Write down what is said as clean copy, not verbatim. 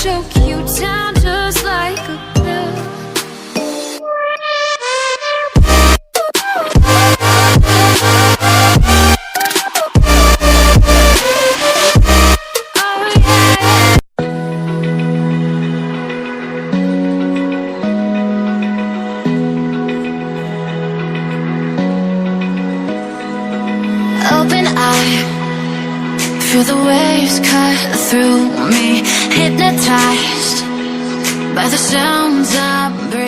choke you down just like a pill. Open eye, feel the waves cut through me, hypnotized by the sounds I'm breathing.